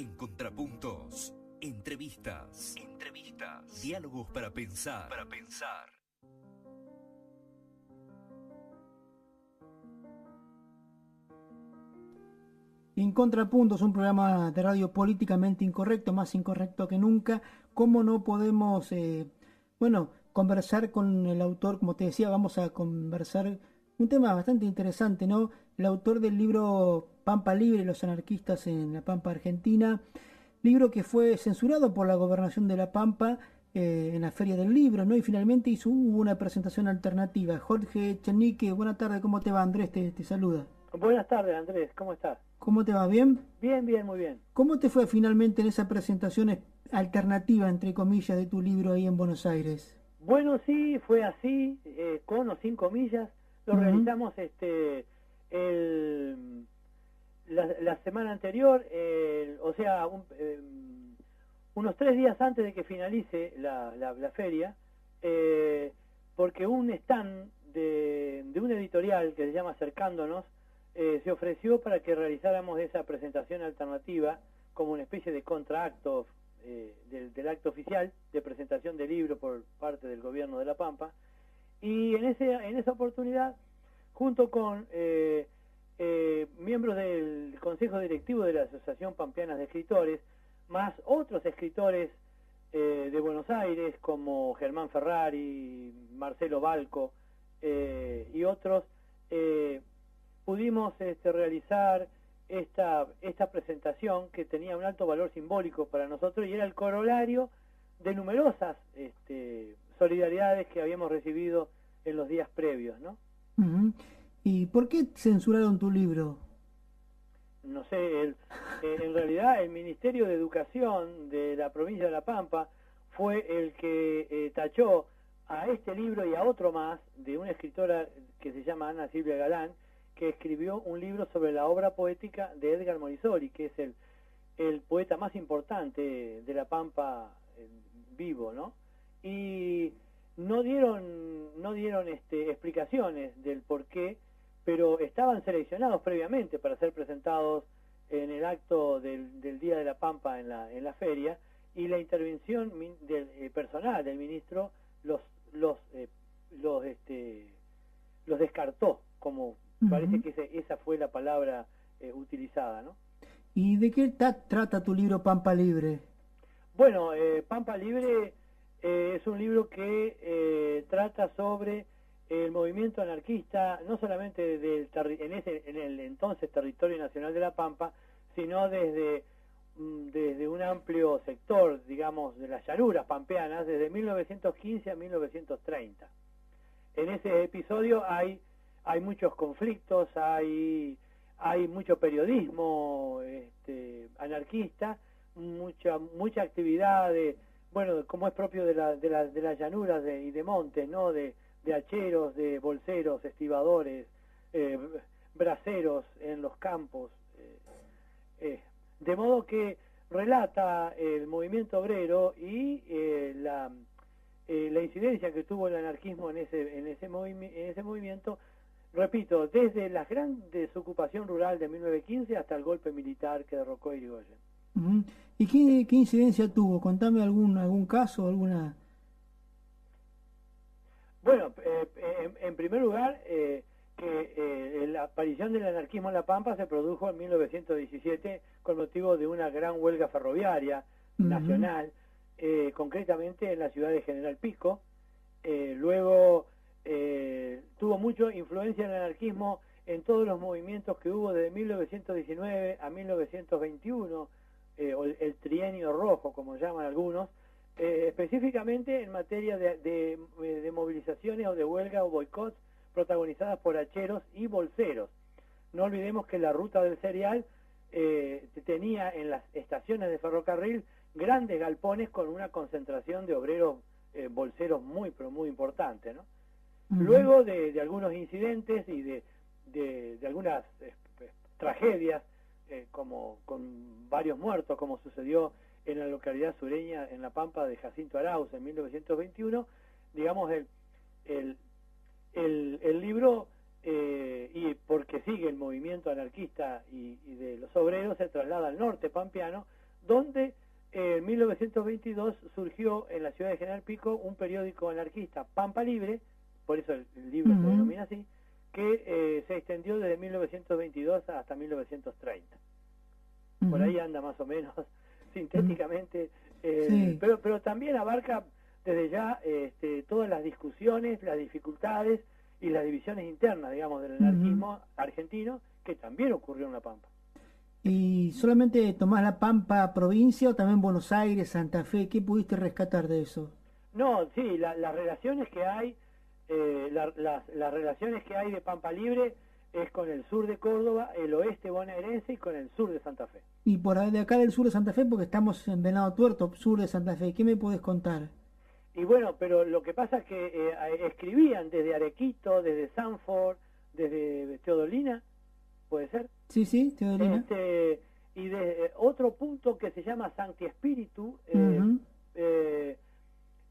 En Contrapuntos, entrevistas, diálogos para pensar, En Contrapuntos, un programa de radio políticamente incorrecto, más incorrecto que nunca. ¿Cómo no podemos, conversar con el autor? Como te decía, vamos a conversar un tema bastante interesante, ¿no? El autor del libro Pampa Libre, los anarquistas en la Pampa Argentina, libro que fue censurado por la Gobernación de La Pampa en la Feria del Libro, ¿no? Y finalmente hubo una presentación alternativa. Jorge Echenique, buenas tardes, ¿cómo te va? Andrés te saluda. Buenas tardes, Andrés, ¿cómo estás? ¿Cómo te va? ¿Bien? Bien, muy bien. ¿Cómo te fue finalmente en esa presentación alternativa, entre comillas, de tu libro ahí en Buenos Aires? Bueno, sí, fue así, con o sin comillas. Lo realizamos la semana anterior, unos 3 días antes de que finalice la feria, porque un stand de un editorial que se llama Acercándonos se ofreció para que realizáramos esa presentación alternativa como una especie de contraacto del acto oficial de presentación del libro por parte del gobierno de La Pampa. Y en esa oportunidad, junto con miembros del Consejo Directivo de la Asociación Pampeana de Escritores, más otros escritores de Buenos Aires como Germán Ferrari, Marcelo Balco y otros, pudimos realizar esta presentación que tenía un alto valor simbólico para nosotros y era el corolario de numerosas solidaridades que habíamos recibido en los días previos, ¿no? Uh-huh. ¿Y por qué censuraron tu libro? No sé, en realidad el Ministerio de Educación de la provincia de La Pampa fue el que tachó a este libro y a otro más de una escritora que se llama Ana Silvia Galán, que escribió un libro sobre la obra poética de Edgar Morisoli, que es el poeta más importante de La Pampa vivo, ¿no? Y no dieron explicaciones del por qué, pero estaban seleccionados previamente para ser presentados en el acto del Día de La Pampa en la feria, y la intervención personal del ministro los descartó, como parece que esa fue la palabra utilizada, ¿no? ¿Y de qué trata tu libro Pampa Libre? Bueno, Pampa Libre es un libro que trata sobre el movimiento anarquista, no solamente en el entonces territorio nacional de La Pampa, sino desde un amplio sector, digamos, de las llanuras pampeanas, desde 1915 a 1930. En ese episodio hay muchos conflictos, hay mucho periodismo anarquista, mucha actividad como es propio de las llanuras y de montes, ¿no? De hacheros, de bolseros, estibadores, braceros en los campos, de modo que relata el movimiento obrero y la incidencia que tuvo el anarquismo en ese movimiento, repito, desde la gran desocupación rural de 1915 hasta el golpe militar que derrocó a Irigoyen. Uh-huh. ¿Y qué incidencia tuvo? Contame algún caso, alguna... Bueno, en primer lugar, la aparición del anarquismo en La Pampa se produjo en 1917 con motivo de una gran huelga ferroviaria nacional, concretamente en la ciudad de General Pico. Luego tuvo mucha influencia el anarquismo en todos los movimientos que hubo desde 1919 a 1921, el trienio rojo, como llaman algunos, específicamente en materia de movilizaciones o de huelga o boicots protagonizadas por hacheros y bolseros. No olvidemos que la ruta del cereal tenía en las estaciones de ferrocarril grandes galpones con una concentración de obreros bolseros pero muy importante, ¿no? Uh-huh. Luego de algunos incidentes y de algunas tragedias, como con varios muertos, como sucedió en la localidad sureña, en La Pampa, de Jacinto Arauz en 1921, digamos, el libro, y porque sigue el movimiento anarquista y de los obreros, se traslada al norte pampeano, donde en 1922 surgió en la ciudad de General Pico un periódico anarquista, Pampa Libre, por eso el libro se denomina así, que se extendió desde 1922 hasta 1930. Por ahí anda más o menos sintéticamente, Sí. pero también abarca desde ya todas las discusiones, las dificultades y las divisiones internas, digamos, del anarquismo argentino, que también ocurrió en La Pampa. ¿Y solamente tomás La Pampa provincia o también Buenos Aires, Santa Fe? ¿Qué pudiste rescatar de eso? No, sí, las relaciones que hay, las relaciones que hay de Pampa Libre es con el sur de Córdoba, el oeste bonaerense y con el sur de Santa Fe. Y por de acá del sur de Santa Fe, porque estamos en Venado Tuerto, sur de Santa Fe, ¿qué me podés contar? Y bueno, pero lo que pasa es que escribían desde Arequito, desde Sanford, desde Teodolina, ¿puede ser? Sí, sí, Teodolina. Y de otro punto que se llama Sancti Spiritu,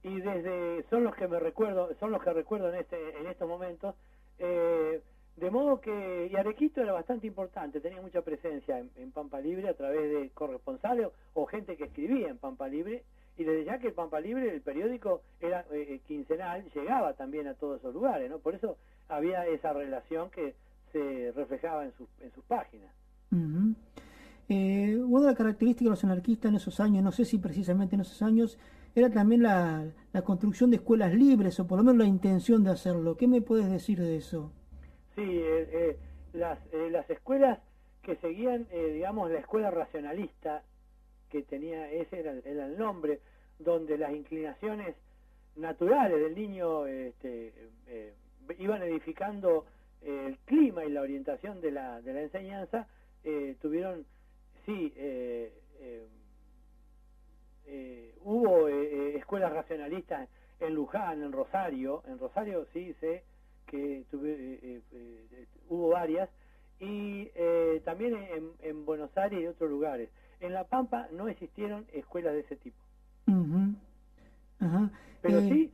y desde son los que recuerdo en estos momentos, de modo que y Arequito era bastante importante, tenía mucha presencia en Pampa Libre a través de corresponsales o gente que escribía en Pampa Libre, y desde ya que el Pampa Libre, el periódico era quincenal, llegaba también a todos esos lugares, ¿no? Por eso había esa relación que se reflejaba en sus páginas. Una de las características de los anarquistas en esos años, no sé si precisamente en esos años, era también la construcción de escuelas libres, o por lo menos la intención de hacerlo. ¿Qué me puedes decir de eso? Sí, las escuelas que seguían, digamos, la escuela racionalista, que tenía, ese era el nombre, donde las inclinaciones naturales del niño iban edificando el clima y la orientación de la enseñanza, tuvieron, sí, hubo escuelas racionalistas en Luján, en Rosario sí sé que hubo varias, y también en Buenos Aires y otros lugares. En La Pampa no existieron escuelas de ese tipo. Pero sí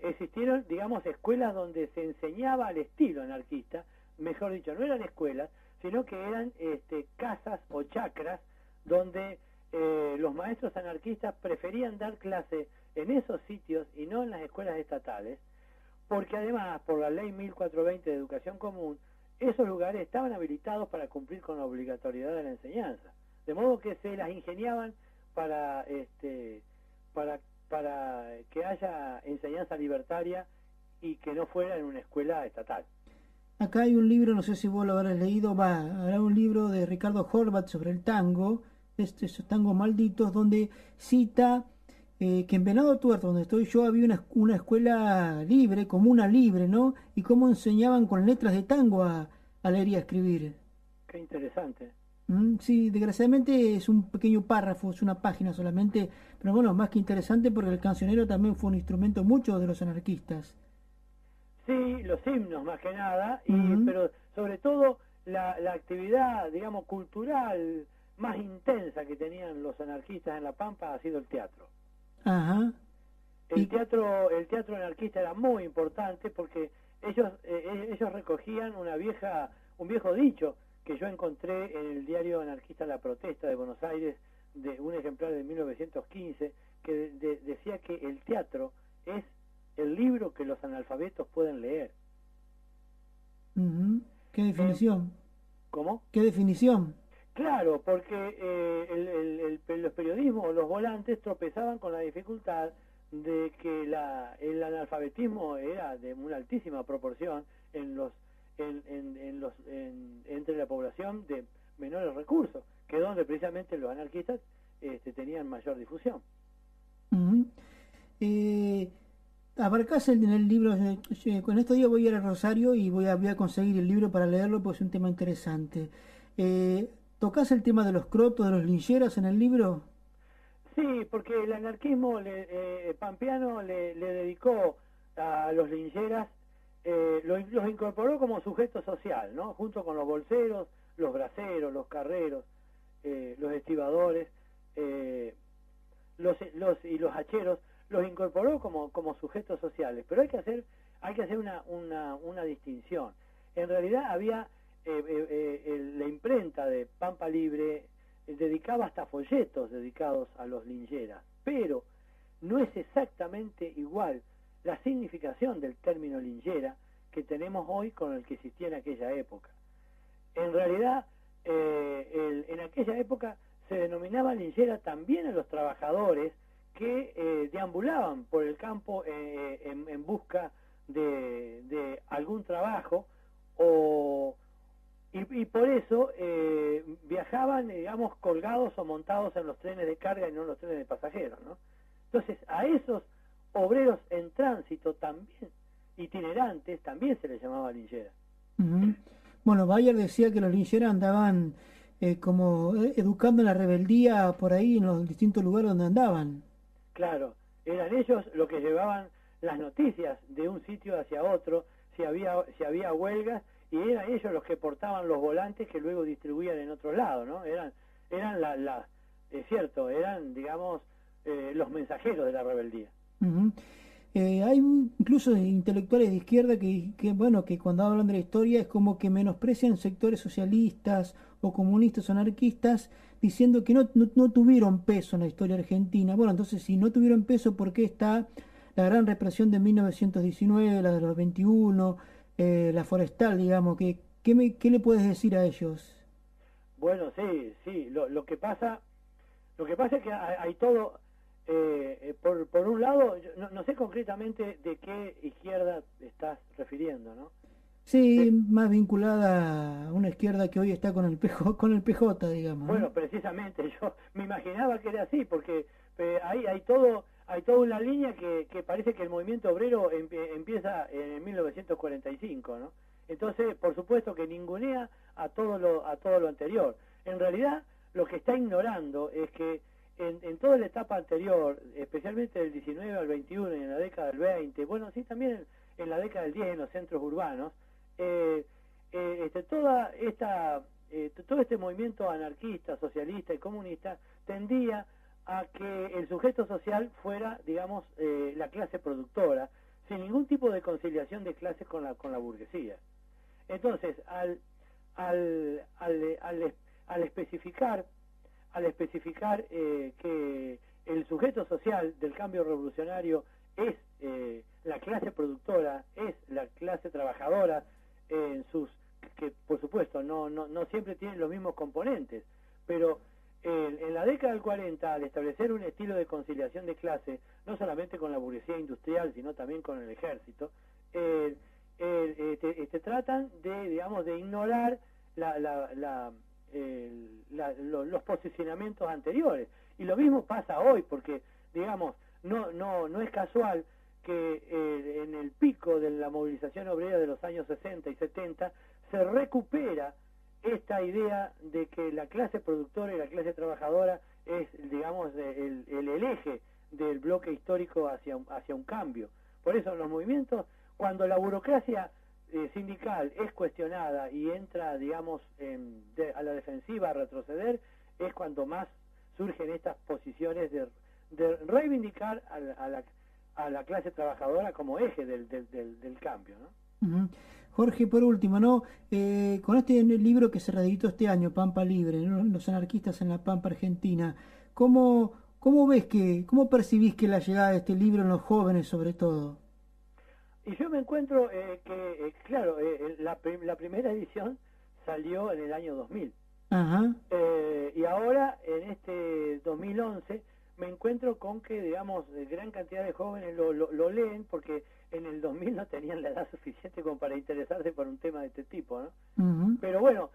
existieron, digamos, escuelas donde se enseñaba al estilo anarquista, mejor dicho, no eran escuelas, sino que eran casas o chacras donde los maestros anarquistas preferían dar clase en esos sitios y no en las escuelas estatales, porque además, por la ley 1420 de educación común, esos lugares estaban habilitados para cumplir con la obligatoriedad de la enseñanza, de modo que se las ingeniaban para que haya enseñanza libertaria y que no fuera en una escuela estatal. Acá hay un libro, no sé si vos lo habrás leído, habrá un libro de Ricardo Horvat sobre el tango, esos tangos malditos, donde cita que en Venado Tuerto, donde estoy yo, había una escuela libre, comuna libre, ¿no? Y cómo enseñaban con letras de tango a leer y a escribir. Qué interesante. Sí, desgraciadamente es un pequeño párrafo, es una página solamente, pero bueno, más que interesante porque el cancionero también fue un instrumento mucho de los anarquistas. Sí, los himnos más que nada, pero sobre todo la actividad, digamos, cultural más intensa que tenían los anarquistas en La Pampa ha sido el teatro. Ajá. El teatro anarquista era muy importante porque ellos recogían un viejo dicho que yo encontré en el diario anarquista La Protesta de Buenos Aires, de un ejemplar de 1915, que decía que el teatro es el libro que los analfabetos pueden leer. ¿Qué definición? ¿Cómo? ¿Qué definición? Claro, porque los periodismos, los volantes tropezaban con la dificultad de que el analfabetismo era de una altísima proporción entre la población de menores recursos, que es donde precisamente los anarquistas tenían mayor difusión. Abarcás en el libro, con estos días voy a ir a Rosario y voy a conseguir el libro para leerlo, pues es un tema interesante. ¿Tocás el tema de los crotos, de los lincheras en el libro? Sí, porque el anarquismo pampeano le dedicó a los lincheras, los incorporó como sujeto social, ¿no? Junto con los bolseros, los braceros, los carreros, los estibadores, los hacheros, los incorporó como sujetos sociales. Pero hay que hacer una distinción. En realidad había la imprenta de Pampa Libre, dedicaba hasta folletos dedicados a los lincheras, pero no es exactamente igual la significación del término linchera que tenemos hoy con el que existía en aquella época. En realidad, en aquella época se denominaba linchera también a los trabajadores que deambulaban por el campo en busca de algún trabajo, y por eso viajaban, digamos, colgados o montados en los trenes de carga y no en los trenes de pasajeros, ¿no? Entonces, a esos obreros en tránsito también, itinerantes, también se les llamaba linchera. Bueno, Bayer decía que los lincheras andaban como educando en la rebeldía por ahí en los distintos lugares donde andaban. Claro, eran ellos los que llevaban las noticias de un sitio hacia otro, si había huelgas, y eran ellos los que portaban los volantes que luego distribuían en otro lado, ¿no? Eran es cierto, eran, digamos, los mensajeros de la rebeldía. Hay incluso intelectuales de izquierda que cuando hablan de la historia es como que menosprecian sectores socialistas o comunistas o anarquistas, diciendo que no tuvieron peso en la historia argentina. Bueno, entonces, si no tuvieron peso, ¿por qué está la gran represión de 1919, la de los 21, la forestal, digamos? ¿Qué le puedes decir a ellos? Bueno, sí, lo que pasa es que hay todo, por un lado, no sé concretamente de qué izquierda estás refiriendo, ¿no? Sí, más vinculada a una izquierda que hoy está con el PJ, digamos. Bueno, ¿no? precisamente, yo me imaginaba que era así, porque hay toda una línea que parece que el movimiento obrero empieza en 1945, ¿no? Entonces, por supuesto que ningunea a todo lo anterior. En realidad, lo que está ignorando es que en toda la etapa anterior, especialmente del 19 al 21 y en la década del 20, bueno, sí, también en la década del 10 en los centros urbanos, todo este movimiento anarquista, socialista y comunista tendía a que el sujeto social fuera, digamos, la clase productora, sin ningún tipo de conciliación de clases con la burguesía. Entonces, al especificar que el sujeto social del cambio revolucionario es la clase productora, es la clase trabajadora, que por supuesto no siempre tienen los mismos componentes, pero en la década del 40, al establecer un estilo de conciliación de clase, no solamente con la burguesía industrial, sino también con el ejército, tratan de ignorar los posicionamientos anteriores. Y lo mismo pasa hoy, porque, digamos, no es casual que en el pico de la movilización obrera de los años 60 y 70 se recupera esta idea de que la clase productora y la clase trabajadora es, digamos, el eje del bloque histórico hacia un cambio. Por eso los movimientos, cuando la burocracia sindical es cuestionada y entra, digamos, a la defensiva, a retroceder, es cuando más surgen estas posiciones de reivindicar a la clase trabajadora como eje del cambio, ¿no? Jorge, por último, ¿no? Con este libro que se reeditó este año, Pampa Libre, ¿no? Los anarquistas en la Pampa Argentina, ¿cómo percibís que la llegada de este libro en los jóvenes, sobre todo? Y yo me encuentro claro, la primera edición salió en el año 2000. Ajá. Y ahora, en este 2011, me encuentro con que, digamos, gran cantidad de jóvenes lo leen, porque en el 2000 no tenían la edad suficiente como para interesarse por un tema de este tipo, ¿no? Uh-huh. Pero bueno,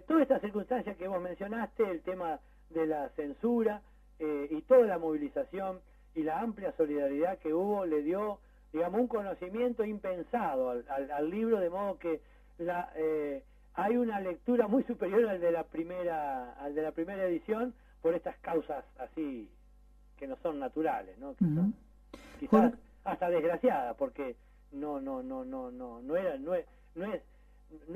todas estas circunstancias que vos mencionaste, el tema de la censura y toda la movilización y la amplia solidaridad que hubo, le dio, digamos, un conocimiento impensado al libro, de modo que hay una lectura muy superior al de la primera edición, por estas causas así que no son naturales, ¿no? Que son, quizás hasta desgraciadas, porque no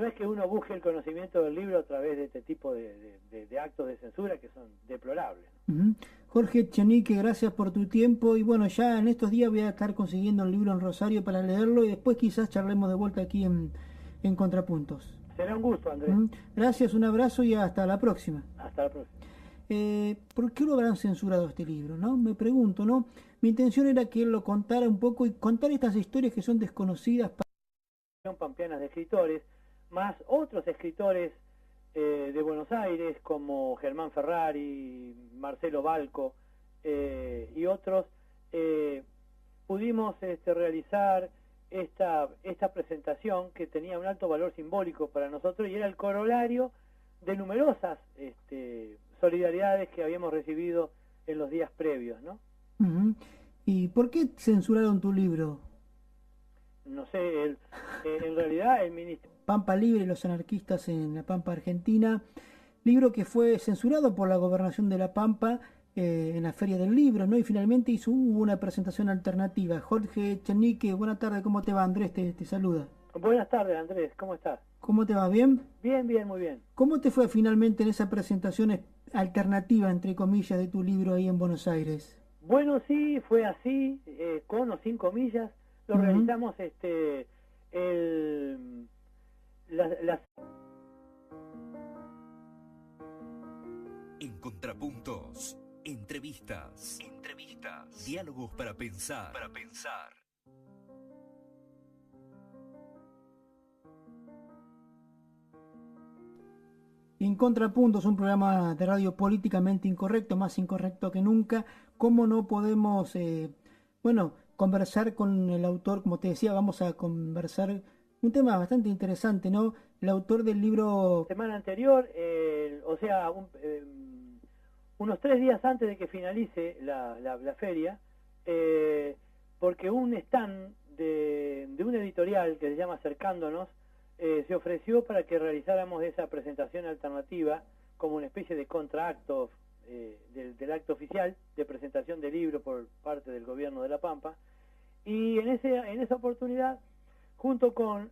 es que uno busque el conocimiento del libro a través de este tipo de actos de censura que son deplorables. Uh-huh. Jorge Echenique, gracias por tu tiempo, y bueno, ya en estos días voy a estar consiguiendo el libro en Rosario para leerlo, y después quizás charlemos de vuelta aquí en Contrapuntos. Será un gusto, Andrés. Uh-huh. Gracias, un abrazo y hasta la próxima. Hasta la próxima. ¿por qué lo habrán censurado este libro? ¿No? Me pregunto, ¿no? Mi intención era que él lo contara un poco y contar estas historias que son desconocidas. Pampeanas de escritores, más otros escritores de Buenos Aires como Germán Ferrari, Marcelo Balco y otros, pudimos realizar esta presentación que tenía un alto valor simbólico para nosotros y era el corolario de numerosas solidaridades que habíamos recibido en los días previos, ¿no? Uh-huh. ¿Y por qué censuraron tu libro? No sé, en realidad el ministerio... Pampa Libre y los anarquistas en la Pampa Argentina, libro que fue censurado por la Gobernación de la Pampa en la Feria del Libro, ¿no? Y finalmente hubo una presentación alternativa. Jorge Echenique, buenas tardes, ¿cómo te va? Andrés te saluda. Buenas tardes, Andrés, ¿cómo estás? ¿Cómo te va? ¿Bien? Bien, muy bien. ¿Cómo te fue finalmente en esa presentación alternativa, entre comillas, de tu libro ahí en Buenos Aires? Bueno, sí, fue así, con o sin comillas. Lo realizamos En Contrapuntos, entrevistas, diálogos para pensar, En Contrapuntos, un programa de radio políticamente incorrecto, más incorrecto que nunca. ¿Cómo no podemos, conversar con el autor? Como te decía, vamos a conversar un tema bastante interesante, ¿no? El autor del libro... Semana anterior, unos 3 días antes de que finalice la feria, porque un stand de un editorial que se llama Acercándonos, se ofreció para que realizáramos esa presentación alternativa como una especie de contraacto del acto oficial de presentación del libro por parte del gobierno de La Pampa. Y en esa oportunidad, junto con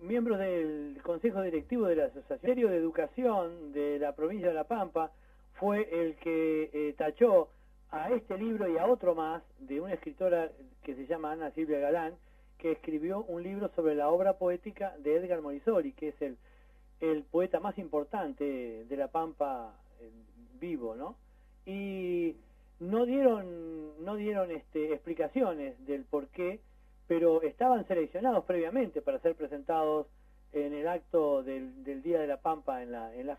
miembros del Consejo Directivo de la Asociación de Educación de la provincia de La Pampa, fue el que tachó a este libro y a otro más de una escritora que se llama Ana Silvia Galán, que escribió un libro sobre la obra poética de Edgar Morisoli, que es el poeta más importante de La Pampa vivo, ¿no? Y no dieron explicaciones del por qué, pero estaban seleccionados previamente para ser presentados en el acto del Día de La Pampa en la